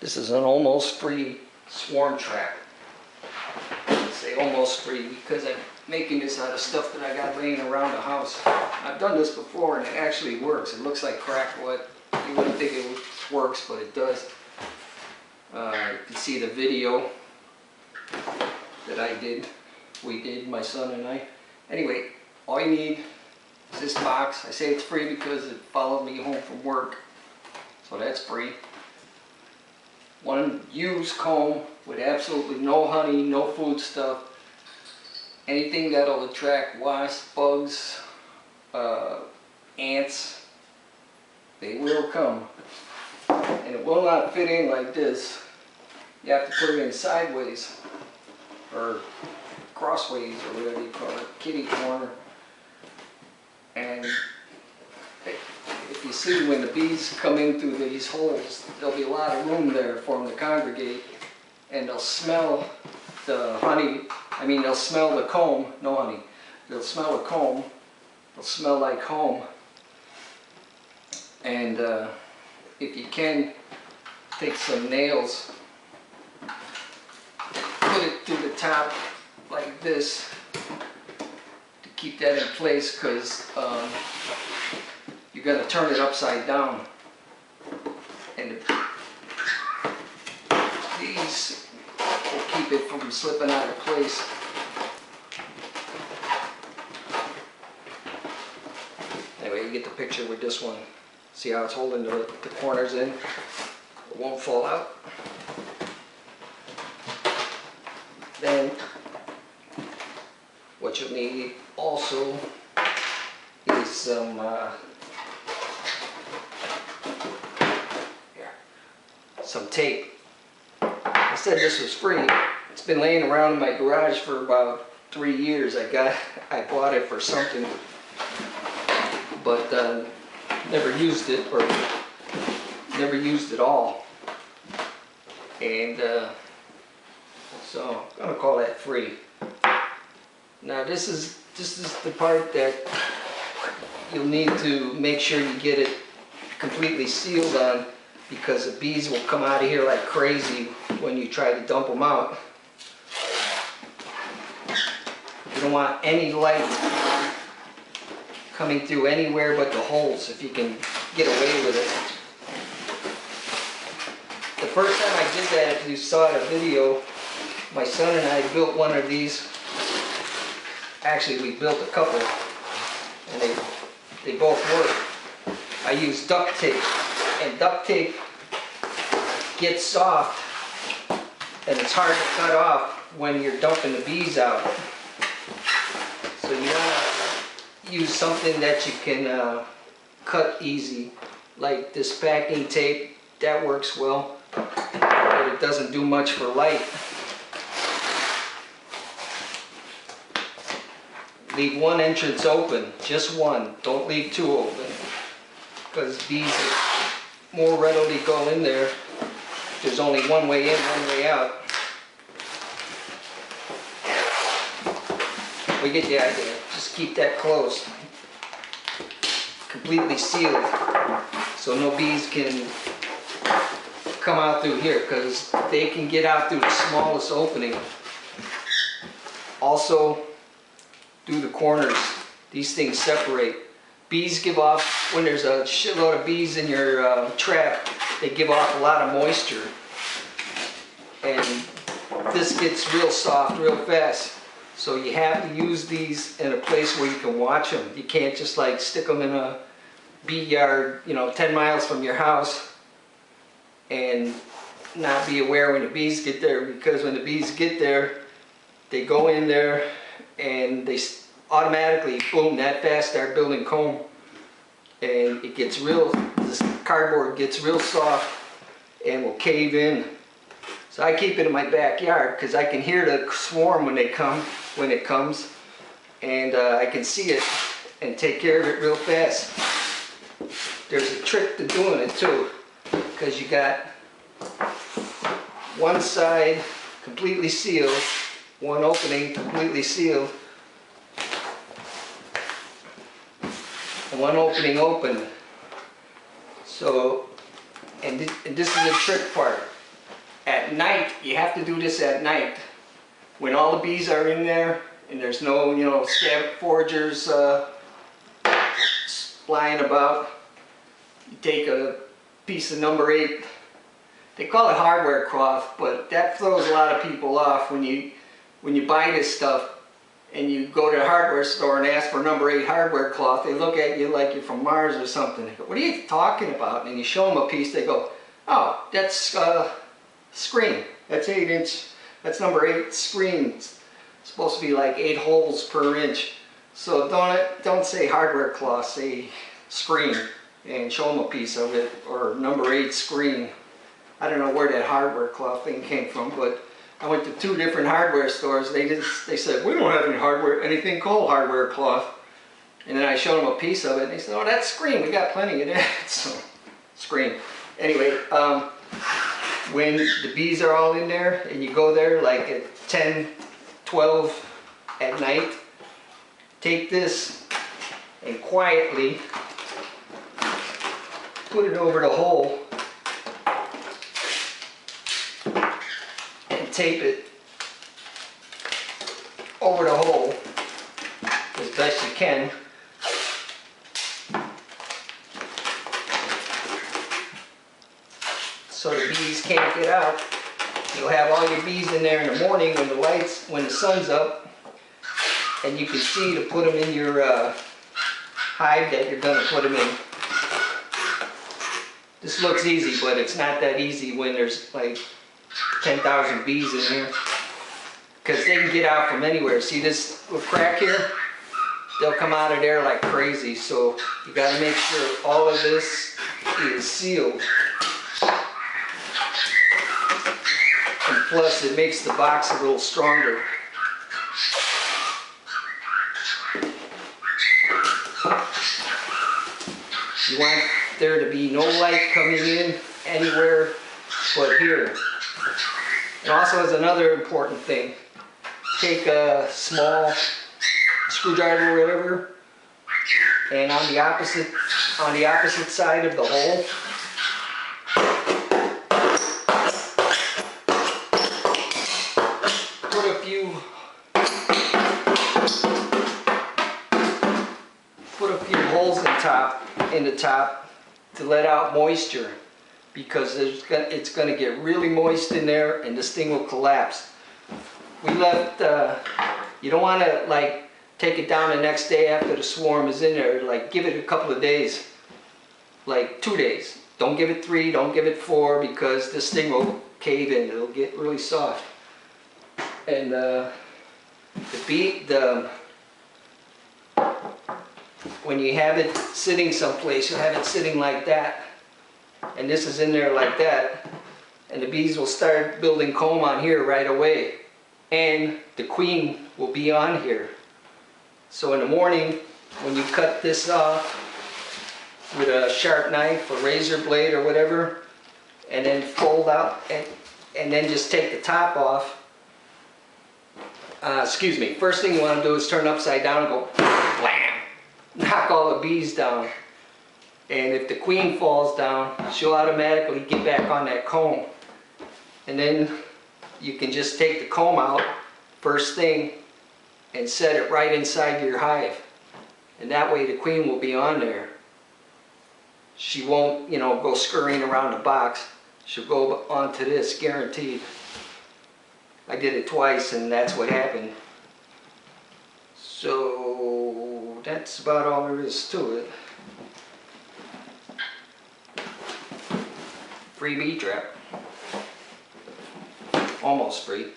This is an almost free swarm trap. I say almost free because I'm making this out of stuff that I got laying around the house. I've done this before and it actually works. It looks like crackwood. You wouldn't think it works, but it does. You can see the video that we did, my son and I. Anyway, all you need is this box. I say it's free because it followed me home from work, so that's free. One used comb with absolutely no honey, no food stuff, anything that'll attract wasps, bugs, ants. They will come, and it will not fit in like this. You have to put it in sideways or crossways or whatever you call it, kitty corner. And if you see when the bees come in through these holes, there'll be a lot of room there for them to congregate, and they'll smell the honey. I mean, they'll smell the comb, no honey. They'll smell the comb. They'll smell like home. And if you can, take some nails, put it through the top like this to keep that in place, because you got to turn it upside down, and these will keep it from slipping out of place. Anyway, you get the picture with this one. See how it's holding the corners in? It won't fall out. Then what you'll need also is some tape. I said this was free. It's been laying around in my garage for about 3 years. I bought it for something, but never used it, or never used it all. And so I'm gonna call that free. Now this is the part that you'll need to make sure you get it completely sealed on, because the bees will come out of here like crazy when you try to dump them out. You don't want any light coming through anywhere but the holes, if you can get away with it. The first time I did that, if you saw the video, my son and I built one of these. Actually, we built a couple, and they both work. I used duct tape, and duct tape gets soft, and it's hard to cut off when you're dumping the bees out. So you want to use something that you can cut easy, like this packing tape. That works well, but it doesn't do much for light. Leave one entrance open, just one. Don't leave two open, because bees more readily go in there. There's only one way in, one way out. We get the idea. Just keep that closed, completely sealed, so no bees can come out through here, because they can get out through the smallest opening. Also, through the corners, these things separate. Bees give off, when there's a shitload of bees in your trap, they give off a lot of moisture, and this gets real soft real fast. So you have to use these in a place where you can watch them. You can't just like stick them in a bee yard, 10 miles from your house, and not be aware when the bees get there, because when the bees get there, they go in there and they automatically, boom, that fast start building comb, and it gets this cardboard gets real soft and will cave in. So I keep it in my backyard, because I can hear the swarm when it comes, and I can see it and take care of it real fast. There's a trick to doing it too, because you got one side completely sealed, one opening completely sealed, and one opening open. So, and this is the trick part. at night, you have to do this at night when all the bees are in there and there's no, you know, foragers flying about. You take a piece of number 8. They call it hardware cloth, but that throws a lot of people off when you buy this stuff and you go to the hardware store and ask for number 8 hardware cloth. They look at you like you're from Mars or something. They go, "What are you talking about?" And you show them a piece. They go, "Oh, that's screen. That's 8-inch. That's number 8 screen. It's supposed to be like 8 holes per inch." So don't say hardware cloth. Say screen, and show them a piece of it, or number 8 screen. I don't know where that hardware cloth thing came from, but I went to 2 different hardware stores. They said, "We don't have anything called hardware cloth." And then I showed them a piece of it, and they said, "Oh, that's screen. We got plenty of that." So, screen. Anyway, when the bees are all in there, and you go there like at 10, 12 at night, take this and quietly put it over the hole and tape it over the hole as best you can. So the bees can't get out. You'll have all your bees in there in the morning when the sun's up, and you can see to put them in your hive that you're going to put them in. This looks easy, but it's not that easy when there's like 10,000 bees in here, because they can get out from anywhere. See this little crack here? They'll come out of there like crazy, so you got to make sure all of this is sealed. And plus it makes the box a little stronger. You want there to be no light coming in anywhere but here. It also has another important thing. Take a small screwdriver or whatever, and on the opposite side of the hole, put a few holes in the top to let out moisture, because it's going to get really moist in there and this thing will collapse. We left, you don't want to like take it down the next day after the swarm is in there. Like give it a couple of days, like 2 days. Don't give it 3, don't give it 4, because this thing will cave in. It'll get really soft. And when you have it sitting someplace, you have it sitting like that, and this is in there like that, and the bees will start building comb on here right away, and the queen will be on here. So in the morning, when you cut this off with a sharp knife or razor blade or whatever, and then fold out and then just take the top off. Excuse me, first thing you want to do is turn upside down and go blam, knock all the bees down. And if the queen falls down, she'll automatically get back on that comb. And then you can just take the comb out first thing and set it right inside your hive. And that way the queen will be on there. She won't, you know, go scurrying around the box. She'll go onto this, guaranteed. I did it twice and that's what happened. So that's about all there is to it. Free bee trap. Almost free.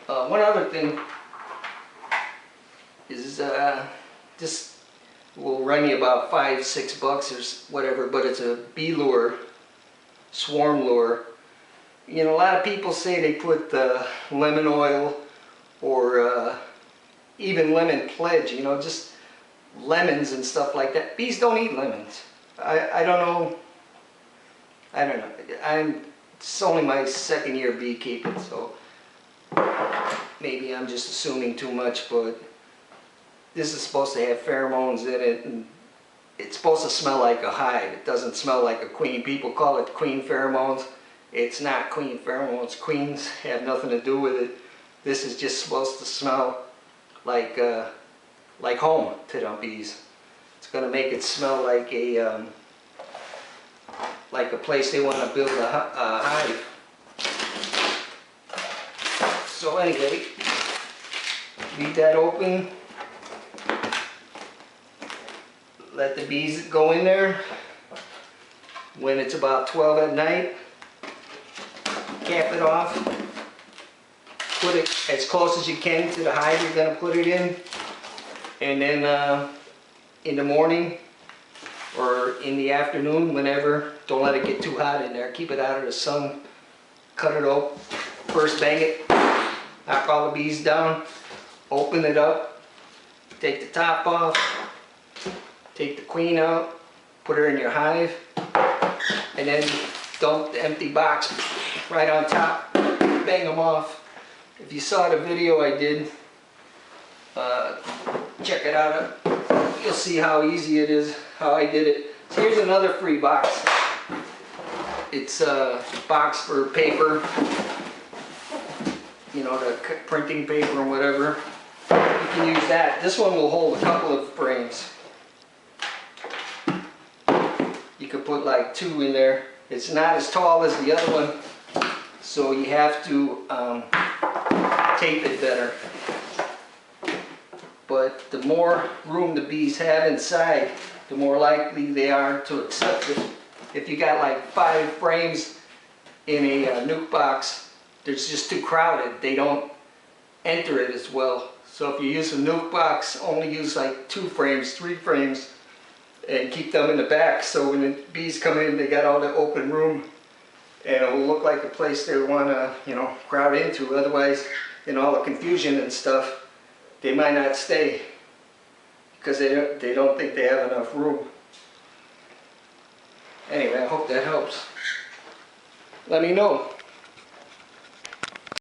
One other thing is this will run you about $5-6 or whatever, but it's a bee lure, swarm lure. You know, a lot of people say they put lemon oil or even lemon pledge, you know, just lemons and stuff like that. Bees don't eat lemons. I don't know. It's only my 2nd year beekeeping, so maybe I'm just assuming too much, but this is supposed to have pheromones in it, and it's supposed to smell like a hive. It doesn't smell like a queen. People call it queen pheromones. It's not queen pheromones. Queens have nothing to do with it. This is just supposed to smell like home to them bees. It's going to make it smell like a place they want to build a hive. So anyway, leave that open. Let the bees go in there. When it's about 12 at night, cap it off. Put it as close as you can to the hive you're going to put it in. And then in the morning or in the afternoon, whenever, don't let it get too hot in there. Keep it out of the sun. Cut it open. First bang it. Knock all the bees down. Open it up. Take the top off. Take the queen out. Put her in your hive. And then dump the empty box right on top. Bang them off. If you saw the video I did, check it out. You'll see how easy it is, how I did it. So here's another free box. It's a box for paper, you know, the printing paper and whatever. You can use that. This one will hold a couple of frames. You could put like 2 in there. It's not as tall as the other one, so you have to tape it better. But the more room the bees have inside, the more likely they are to accept it. If you got like 5 frames in a nuke box, it's just too crowded. They don't enter it as well. So if you use a nuke box, only use like 2 frames, 3 frames, and keep them in the back, so when the bees come in, they got all the open room, and it will look like a place they want to, you know, crowd into. Otherwise, in all the confusion and stuff, they might not stay because they don't think they have enough room. Anyway, I hope that helps. Let me know.